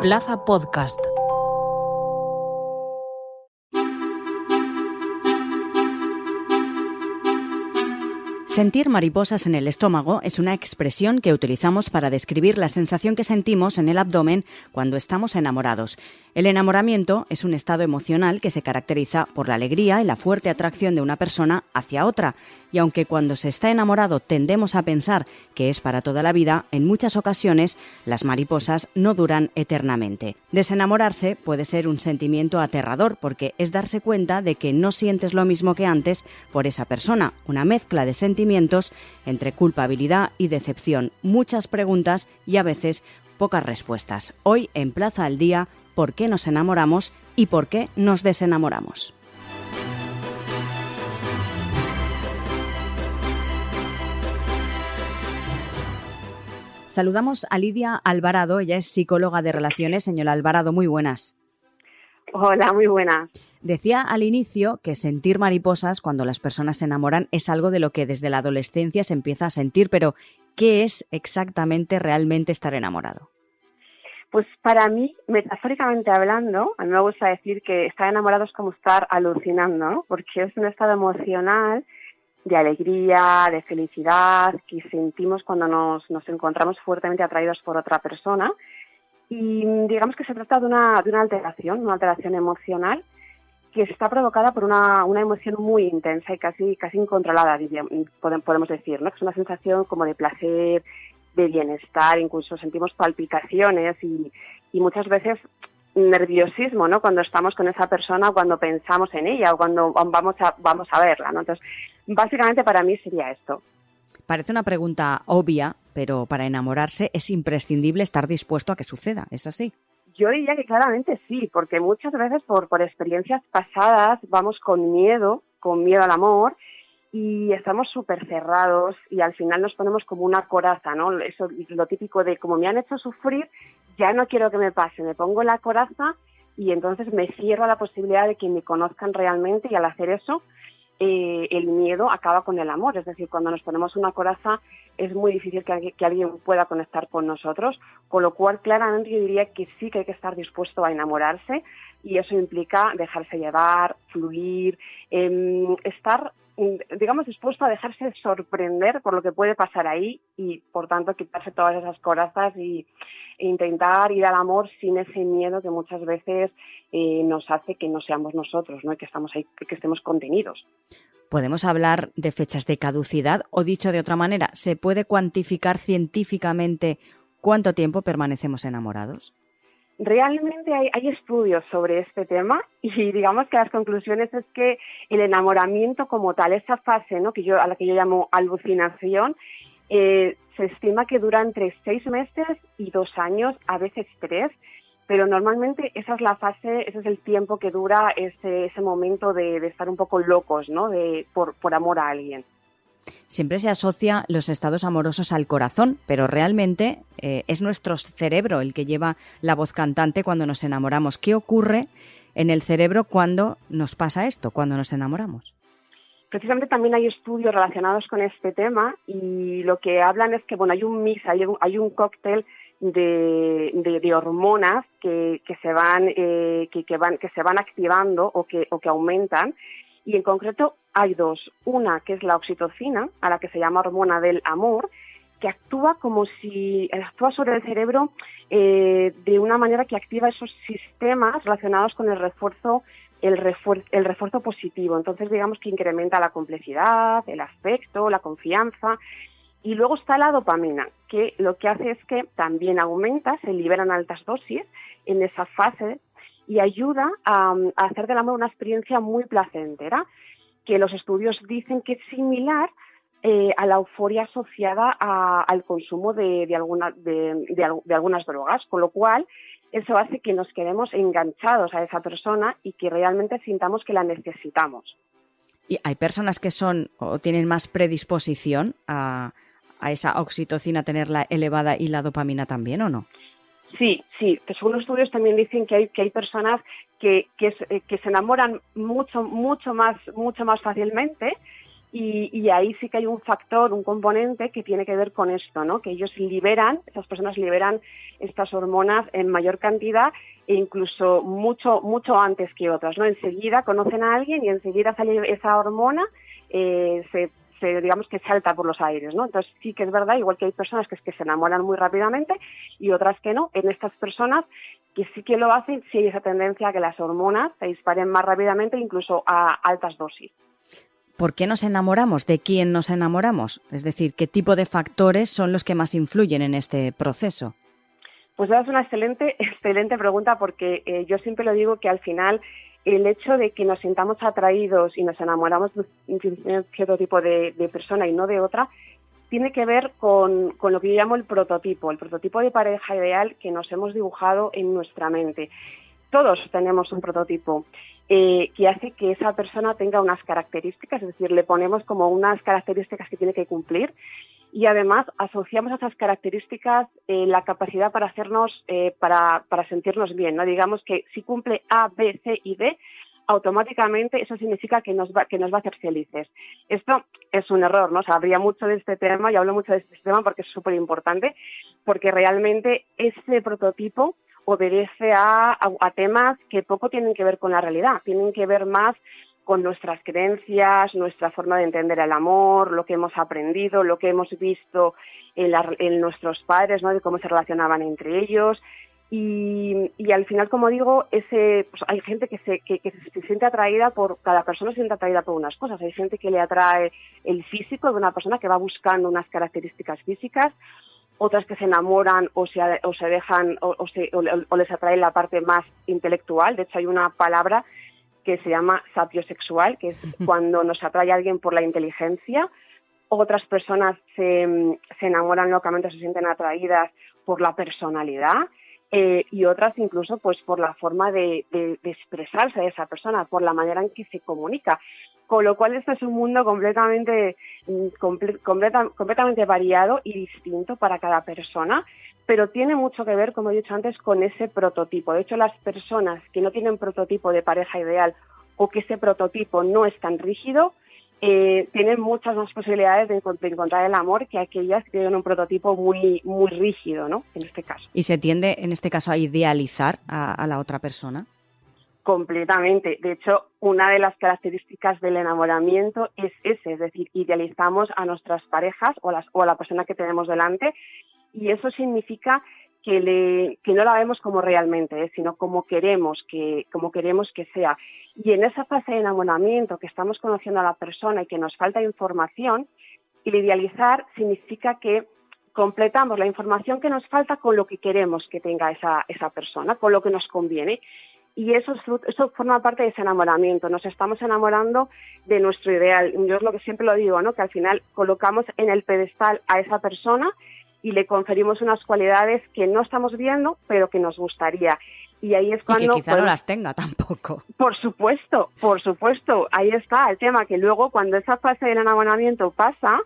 Plaza Podcast. Sentir mariposas en el estómago es una expresión que utilizamos para describir la sensación que sentimos en el abdomen cuando estamos enamorados. El enamoramiento es un estado emocional que se caracteriza por la alegría y la fuerte atracción de una persona hacia otra. Y aunque cuando se está enamorado tendemos a pensar que es para toda la vida, en muchas ocasiones las mariposas no duran eternamente. Desenamorarse puede ser un sentimiento aterrador porque es darse cuenta de que no sientes lo mismo que antes por esa persona, una mezcla de sentimientos entre culpabilidad y decepción, muchas preguntas y a veces pocas respuestas. Hoy en Plaza al Día, ¿por qué nos enamoramos y por qué nos desenamoramos? Saludamos a Lidia Alvarado, ella es psicóloga de relaciones. Señora Alvarado, muy buenas. Hola, muy buenas. Decía al inicio que sentir mariposas cuando las personas se enamoran es algo de lo que desde la adolescencia se empieza a sentir, pero ¿qué es exactamente realmente estar enamorado? Pues para mí, metafóricamente hablando, a mí me gusta decir que estar enamorado es como estar alucinando, ¿no? Porque es un estado emocional de alegría, de felicidad, que sentimos cuando nos encontramos fuertemente atraídos por otra persona. Y digamos que se trata de una alteración emocional que está provocada por una emoción muy intensa y casi incontrolada, podemos decir, ¿no? Que es una sensación como de placer, de bienestar, incluso sentimos palpitaciones y muchas veces nerviosismo, ¿no? Cuando estamos con esa persona, cuando pensamos en ella o cuando vamos a verla, ¿no? Entonces, básicamente para mí sería esto. Parece una pregunta obvia, pero para enamorarse es imprescindible estar dispuesto a que suceda, ¿es así? Yo diría que claramente sí, porque muchas veces por experiencias pasadas vamos con miedo al amor y estamos súper cerrados y al final nos ponemos como una coraza, ¿no? Eso, lo típico de como me han hecho sufrir, ya no quiero que me pase, me pongo la coraza y entonces me cierro a la posibilidad de que me conozcan realmente y al hacer eso el miedo acaba con el amor, es decir, cuando nos ponemos una coraza es muy difícil que alguien pueda conectar con nosotros, con lo cual claramente yo diría que sí que hay que estar dispuesto a enamorarse y eso implica dejarse llevar, fluir, estar, digamos, dispuesto a dejarse sorprender por lo que puede pasar ahí y, por tanto, quitarse todas esas corazas e intentar ir al amor sin ese miedo que muchas veces nos hace que no seamos nosotros, ¿no? Y que estamos ahí, que estemos contenidos. ¿Podemos hablar de fechas de caducidad? O dicho de otra manera, ¿se puede cuantificar científicamente cuánto tiempo permanecemos enamorados? Realmente hay estudios sobre este tema y digamos que las conclusiones es que el enamoramiento como tal, esa fase, ¿no? a la que yo llamo alucinación, se estima que dura entre 6 meses y 2 años, a veces 3, pero normalmente esa es la fase, ese es el tiempo que dura ese momento de estar un poco locos, ¿no? Por amor a alguien. Siempre se asocia los estados amorosos al corazón, pero realmente es nuestro cerebro el que lleva la voz cantante cuando nos enamoramos. ¿Qué ocurre en el cerebro cuando nos pasa esto, cuando nos enamoramos? Precisamente también hay estudios relacionados con este tema y lo que hablan es que hay un mix, hay un cóctel de hormonas que se van activando o que aumentan. Y en concreto hay dos. Una que es la oxitocina, a la que se llama hormona del amor, que actúa sobre el cerebro de una manera que activa esos sistemas relacionados con el refuerzo positivo. Entonces, digamos que incrementa la complicidad, el afecto, la confianza. Y luego está la dopamina, que lo que hace es que también aumenta, se liberan altas dosis en esa fase y ayuda a hacer del amor una experiencia muy placentera, que los estudios dicen que es similar a la euforia asociada al consumo de algunas drogas, con lo cual eso hace que nos quedemos enganchados a esa persona y que realmente sintamos que la necesitamos. ¿Y hay personas que son o tienen más predisposición a esa oxitocina tenerla elevada y la dopamina también, o no? Sí, según los estudios también dicen que hay personas que se enamoran mucho más fácilmente Y ahí sí que hay un factor, un componente que tiene que ver con esto, ¿no? Que esas personas liberan estas hormonas en mayor cantidad e incluso mucho antes que otras, ¿no? Enseguida conocen a alguien y enseguida sale esa hormona, digamos que salta por los aires, ¿no? Entonces sí que es verdad, igual que hay personas que se enamoran muy rápidamente y otras que no. En estas personas que sí que lo hacen, sí hay esa tendencia a que las hormonas se disparen más rápidamente, incluso a altas dosis. ¿Por qué nos enamoramos? ¿De quién nos enamoramos? Es decir, ¿qué tipo de factores son los que más influyen en este proceso? Pues esa es una excelente pregunta, porque yo siempre lo digo, que al final el hecho de que nos sintamos atraídos y nos enamoramos de un cierto tipo de persona y no de otra, tiene que ver con lo que yo llamo el prototipo de pareja ideal que nos hemos dibujado en nuestra mente. Todos tenemos un prototipo que hace que esa persona tenga unas características, es decir, le ponemos como unas características que tiene que cumplir, y además asociamos a esas características la capacidad para hacernos, para sentirnos bien, ¿no? Digamos que si cumple A, B, C y D, automáticamente eso significa que nos va a hacer felices. Esto es un error, ¿no? O sea, habría mucho de este tema, y hablo mucho de este tema porque es súper importante, porque realmente ese prototipo obedece a temas que poco tienen que ver con la realidad, tienen que ver más con nuestras creencias, nuestra forma de entender el amor, lo que hemos aprendido, lo que hemos visto en nuestros padres, ¿no? De cómo se relacionaban entre ellos. Y al final, como digo, pues hay gente que se siente atraída cada persona se siente atraída por unas cosas. Hay gente que le atrae el físico de una persona, que va buscando unas características físicas, otras que se enamoran o se dejan o les atrae la parte más intelectual. De hecho, hay una palabra que se llama sapiosexual, que es cuando nos atrae a alguien por la inteligencia. Otras personas se enamoran locamente, se sienten atraídas por la personalidad, y otras incluso pues por la forma de expresarse de esa persona, por la manera en que se comunica. Con lo cual esto es un mundo completamente variado y distinto para cada persona, pero tiene mucho que ver, como he dicho antes, con ese prototipo. De hecho, las personas que no tienen prototipo de pareja ideal, o que ese prototipo no es tan rígido, tienen muchas más posibilidades de encontrar el amor que aquellas que tienen un prototipo muy, muy rígido, ¿no? En este caso. ¿Y se tiende, en este caso, a idealizar a la otra persona? Completamente. De hecho, una de las características del enamoramiento es decir, idealizamos a nuestras parejas o a la persona que tenemos delante, y eso significa que no la vemos como realmente, sino como queremos que sea. Y en esa fase de enamoramiento, que estamos conociendo a la persona y que nos falta información, el idealizar significa que completamos la información que nos falta con lo que queremos que tenga esa persona, con lo que nos conviene. Y eso forma parte de ese enamoramiento. Nos estamos enamorando de nuestro ideal. Yo es lo que siempre lo digo, ¿no? Que al final colocamos en el pedestal a esa persona y le conferimos unas cualidades que no estamos viendo, pero que nos gustaría. Y ahí es cuando... Y que quizá no las tenga tampoco. Por supuesto. Ahí está el tema, que luego cuando esa fase del enamoramiento pasa,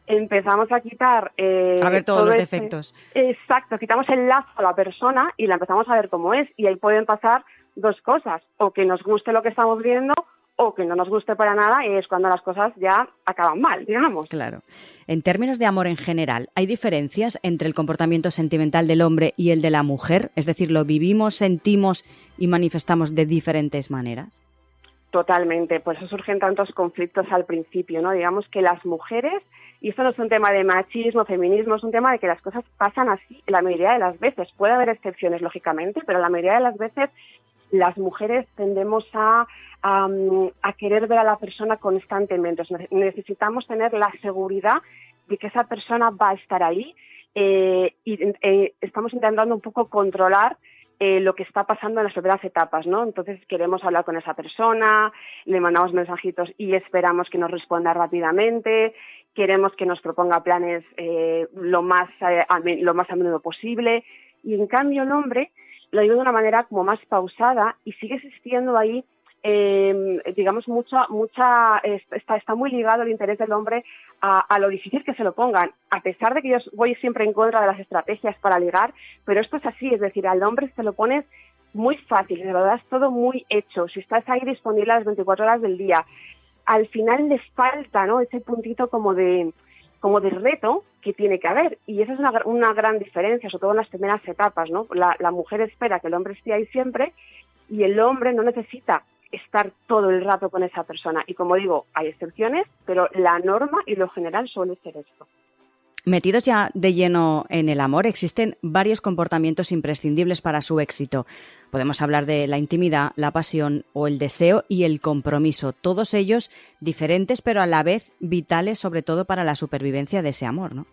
empezamos a quitar... a ver todos los defectos. Exacto, quitamos el lazo a la persona y la empezamos a ver cómo es. Y ahí pueden pasar dos cosas: o que nos guste lo que estamos viendo, o que no nos guste para nada, y es cuando las cosas ya acaban mal, digamos. Claro. En términos de amor en general, ¿hay diferencias entre el comportamiento sentimental del hombre y el de la mujer? Es decir, ¿lo vivimos, sentimos y manifestamos de diferentes maneras? Totalmente, por eso surgen tantos conflictos al principio, ¿no? Digamos que las mujeres, y esto no es un tema de machismo, feminismo, es un tema de que las cosas pasan así la mayoría de las veces. Puede haber excepciones, lógicamente, pero la mayoría de las veces las mujeres tendemos a querer ver a la persona constantemente. Necesitamos tener la seguridad de que esa persona va a estar ahí, y estamos intentando un poco controlar lo que está pasando en las primeras etapas, ¿no? Entonces queremos hablar con esa persona, le mandamos mensajitos y esperamos que nos responda rápidamente, queremos que nos proponga planes lo más a menudo posible, y en cambio el hombre lo digo de una manera como más pausada, y sigue existiendo ahí, digamos, está muy ligado el interés del hombre a lo difícil que se lo pongan, a pesar de que yo voy siempre en contra de las estrategias para ligar, pero esto es así, es decir, al hombre se lo pones muy fácil, de verdad es todo muy hecho, si estás ahí disponible a las 24 horas del día, al final les falta, ¿no?, ese puntito como de reto que tiene que haber. Y esa es una gran diferencia, sobre todo en las primeras etapas, ¿no? La mujer espera que el hombre esté ahí siempre y el hombre no necesita estar todo el rato con esa persona. Y como digo, hay excepciones, pero la norma y lo general suele ser esto. Metidos ya de lleno en el amor, existen varios comportamientos imprescindibles para su éxito. Podemos hablar de la intimidad, la pasión o el deseo y el compromiso, todos ellos diferentes pero a la vez vitales, sobre todo para la supervivencia de ese amor, ¿no?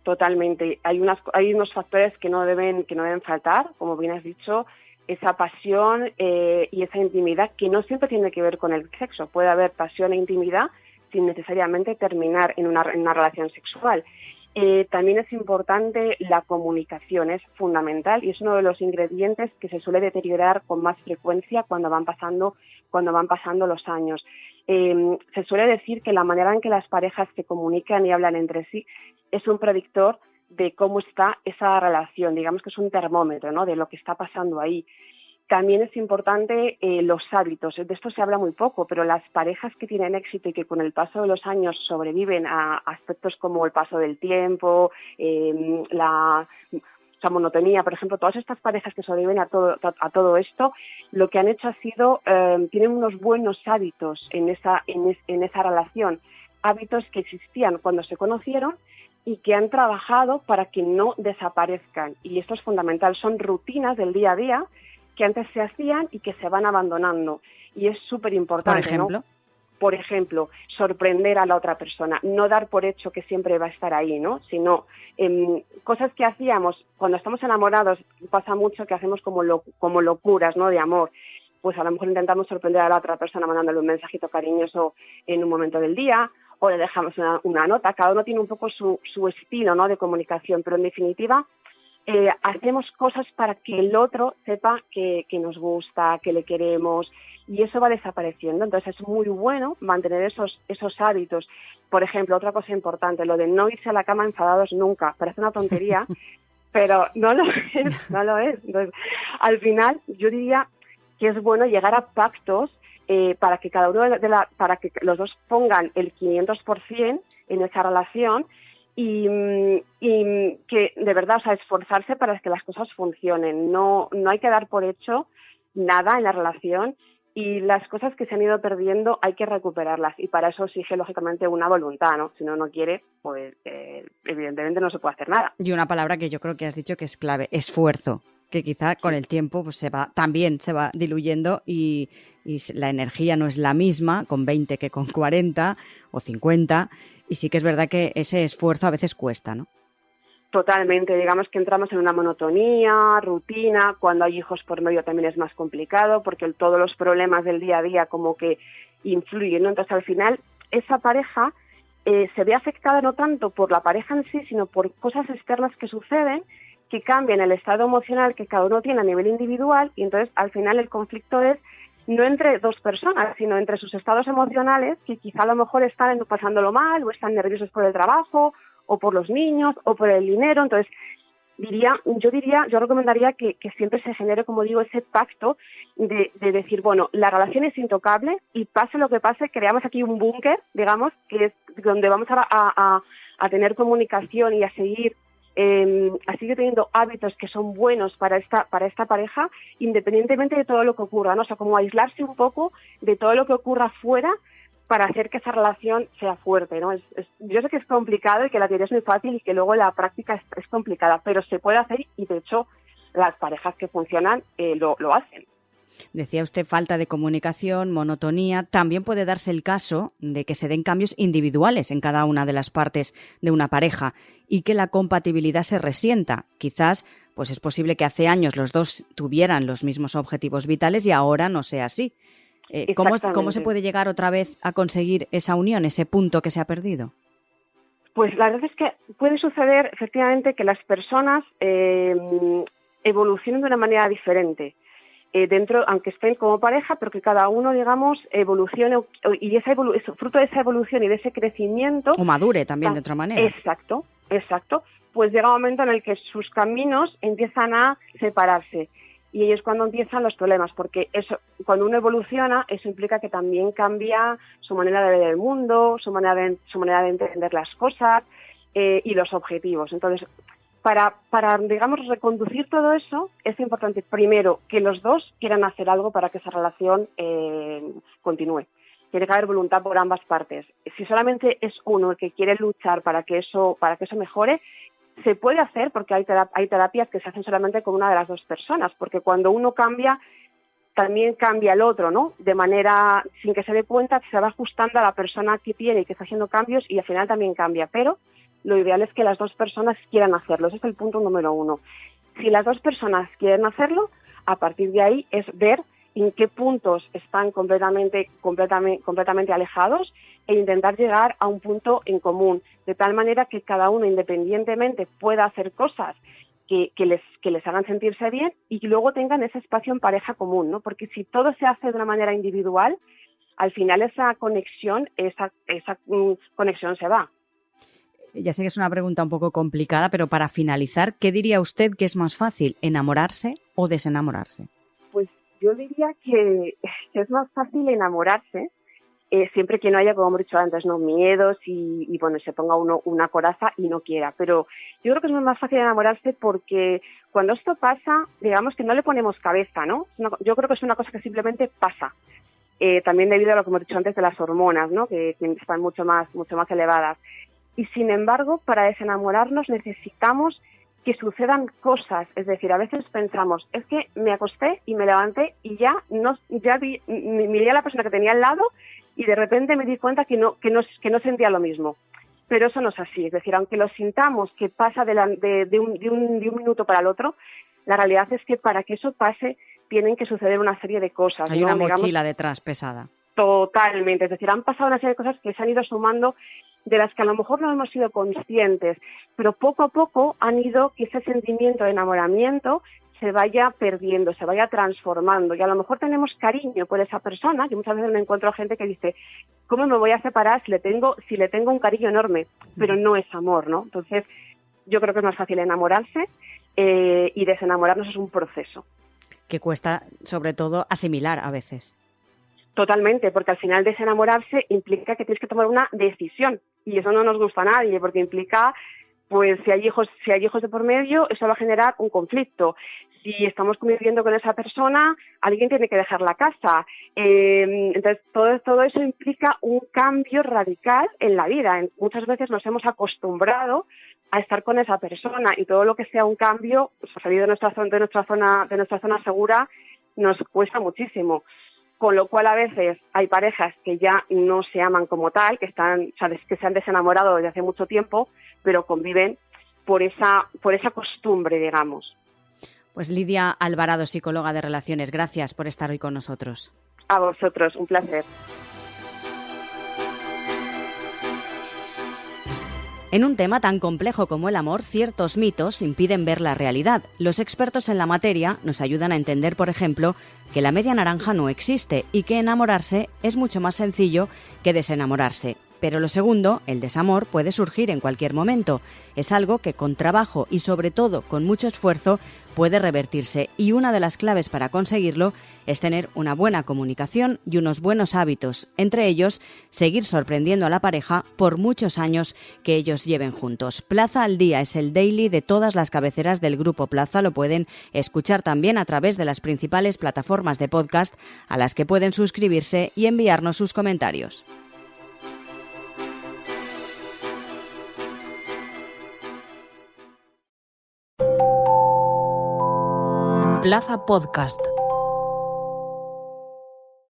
Totalmente. Hay unos factores que no deben faltar, como bien has dicho, esa pasión y esa intimidad, que no siempre tiene que ver con el sexo. Puede haber pasión e intimidad sin necesariamente terminar en una relación sexual. También es importante la comunicación, es fundamental y es uno de los ingredientes que se suele deteriorar con más frecuencia cuando van pasando los años. Se suele decir que la manera en que las parejas se comunican y hablan entre sí es un predictor de cómo está esa relación, digamos que es un termómetro, ¿no?, de lo que está pasando ahí. También es importante los hábitos. De esto se habla muy poco, pero las parejas que tienen éxito y que con el paso de los años sobreviven a aspectos como el paso del tiempo, la monotonía, por ejemplo, todas estas parejas que sobreviven a todo esto, lo que han hecho ha sido, tienen unos buenos hábitos en esa relación, hábitos que existían cuando se conocieron y que han trabajado para que no desaparezcan. Y esto es fundamental, son rutinas del día a día que antes se hacían y que se van abandonando. Y es súper importante, ¿por ejemplo? ¿no? Por ejemplo, sorprender a la otra persona, no dar por hecho que siempre va a estar ahí, ¿no? Sino cosas que hacíamos cuando estamos enamorados, pasa mucho que hacemos como locuras, ¿no?, de amor. Pues a lo mejor intentamos sorprender a la otra persona mandándole un mensajito cariñoso en un momento del día, o le dejamos una nota. Cada uno tiene un poco su estilo, ¿no?, de comunicación, pero en definitiva hacemos cosas para que el otro sepa que nos gusta, que le queremos, y eso va desapareciendo. Entonces es muy bueno mantener esos hábitos. Por ejemplo, otra cosa importante, lo de no irse a la cama enfadados nunca. Parece una tontería, pero no lo es. Entonces, al final, yo diría que es bueno llegar a pactos para que cada uno para que los dos pongan el 500% en esa relación y que de verdad, o sea, esforzarse para que las cosas funcionen. No hay que dar por hecho nada en la relación y las cosas que se han ido perdiendo hay que recuperarlas y para eso exige lógicamente una voluntad, ¿no? Si uno no quiere, pues evidentemente no se puede hacer nada. Y una palabra que yo creo que has dicho que es clave, esfuerzo, que quizá con el tiempo pues se va diluyendo y la energía no es la misma con 20 que con 40 o 50 y sí que es verdad que ese esfuerzo a veces cuesta, ¿no? Totalmente, digamos que entramos en una monotonía, rutina, cuando hay hijos por medio también es más complicado porque todos los problemas del día a día como que influyen, ¿no? Entonces al final esa pareja se ve afectada no tanto por la pareja en sí, sino por cosas externas que suceden, que cambian el estado emocional que cada uno tiene a nivel individual y entonces al final el conflicto es no entre dos personas, sino entre sus estados emocionales que quizá a lo mejor están pasándolo mal o están nerviosos por el trabajo o por los niños o por el dinero. Entonces yo recomendaría que siempre se genere, como digo, ese pacto de decir, bueno, la relación es intocable y pase lo que pase, creamos aquí un búnker, digamos, que es donde vamos a tener comunicación y a seguir teniendo hábitos que son buenos para esta pareja, independientemente de todo lo que ocurra, ¿no? O sea, como aislarse un poco de todo lo que ocurra fuera para hacer que esa relación sea fuerte, ¿no? Yo sé que es complicado y que la teoría es muy fácil y que luego la práctica es complicada, pero se puede hacer y de hecho las parejas que funcionan lo hacen. Decía usted falta de comunicación, monotonía. También puede darse el caso de que se den cambios individuales en cada una de las partes de una pareja y que la compatibilidad se resienta. Quizás pues es posible que hace años los dos tuvieran los mismos objetivos vitales y ahora no sea así. ¿Cómo se puede llegar otra vez a conseguir esa unión, ese punto que se ha perdido? Pues la verdad es que puede suceder efectivamente que las personas evolucionen de una manera diferente. Aunque estén como pareja, pero que cada uno, digamos, evolucione y fruto de esa evolución y de ese crecimiento... O madure también de otra manera. Exacto. Pues llega un momento en el que sus caminos empiezan a separarse. Y ahí es cuando empiezan los problemas, porque eso, cuando uno evoluciona, eso implica que también cambia su manera de ver el mundo, su manera de entender las cosas y los objetivos. Entonces, para, digamos, reconducir todo eso, es importante, primero, que los dos quieran hacer algo para que esa relación continúe. Tiene que haber voluntad por ambas partes. Si solamente es uno el que quiere luchar para que eso mejore, se puede hacer, porque hay terapias que se hacen solamente con una de las dos personas, porque cuando uno cambia, también cambia el otro, ¿no? De manera, sin que se dé cuenta, se va ajustando a la persona que tiene y que está haciendo cambios y al final también cambia. Pero lo ideal es que las dos personas quieran hacerlo. Ese es el punto número uno. Si las dos personas quieren hacerlo, a partir de ahí es ver en qué puntos están completamente alejados e intentar llegar a un punto en común, de tal manera que cada uno independientemente pueda hacer cosas que les hagan sentirse bien y luego tengan ese espacio en pareja común, ¿no? Porque si todo se hace de una manera individual, al final esa conexión se va. Ya sé que es una pregunta un poco complicada, pero para finalizar, ¿qué diría usted que es más fácil, enamorarse o desenamorarse? Pues yo diría que es más fácil enamorarse, siempre que no haya, como hemos dicho antes, no miedos y bueno, se ponga uno una coraza y no quiera. Pero yo creo que es más fácil enamorarse porque cuando esto pasa, digamos que no le ponemos cabeza, ¿no? Yo creo que es una cosa que simplemente pasa. También debido a lo que hemos dicho antes de las hormonas, ¿no? Que están mucho más elevadas. Y sin embargo, para desenamorarnos necesitamos que sucedan cosas, es decir, a veces pensamos, es que me acosté y me levanté y miré a la persona que tenía al lado y de repente me di cuenta que no sentía lo mismo. Pero eso no es así, es decir, aunque lo sintamos que pasa de un minuto para el otro, la realidad es que para que eso pase tienen que suceder una serie de cosas. Hay una mochila detrás pesada. Totalmente, es decir, han pasado una serie de cosas que se han ido sumando, de las que a lo mejor no hemos sido conscientes, pero poco a poco han ido que ese sentimiento de enamoramiento se vaya perdiendo, se vaya transformando. Y a lo mejor tenemos cariño por esa persona, que muchas veces me encuentro gente que dice, ¿cómo me voy a separar si le tengo un cariño enorme? Pero no es amor, ¿no? Entonces, yo creo que es más fácil enamorarse y desenamorarnos es un proceso. Que cuesta, sobre todo, asimilar a veces. Totalmente, porque al final desenamorarse implica que tienes que tomar una decisión y eso no nos gusta a nadie, porque implica, pues si hay hijos de por medio, eso va a generar un conflicto. Si estamos conviviendo con esa persona, alguien tiene que dejar la casa. Entonces, todo eso implica un cambio radical en la vida. Muchas veces nos hemos acostumbrado a estar con esa persona y todo lo que sea un cambio, pues, salir de nuestra zona segura, nos cuesta muchísimo. Con lo cual a veces hay parejas que ya no se aman como tal, que se han desenamorado desde hace mucho tiempo, pero conviven por esa costumbre, digamos. Pues Lidia Alvarado, psicóloga de relaciones, gracias por estar hoy con nosotros. A vosotros, un placer. En un tema tan complejo como el amor, ciertos mitos impiden ver la realidad. Los expertos en la materia nos ayudan a entender, por ejemplo, que la media naranja no existe y que enamorarse es mucho más sencillo que desenamorarse. Pero lo segundo, el desamor, puede surgir en cualquier momento. Es algo que con trabajo y sobre todo con mucho esfuerzo puede revertirse y una de las claves para conseguirlo es tener una buena comunicación y unos buenos hábitos, entre ellos seguir sorprendiendo a la pareja por muchos años que ellos lleven juntos. Plaza al Día es el daily de todas las cabeceras del Grupo Plaza, lo pueden escuchar también a través de las principales plataformas de podcast a las que pueden suscribirse y enviarnos sus comentarios. Plaza Podcast.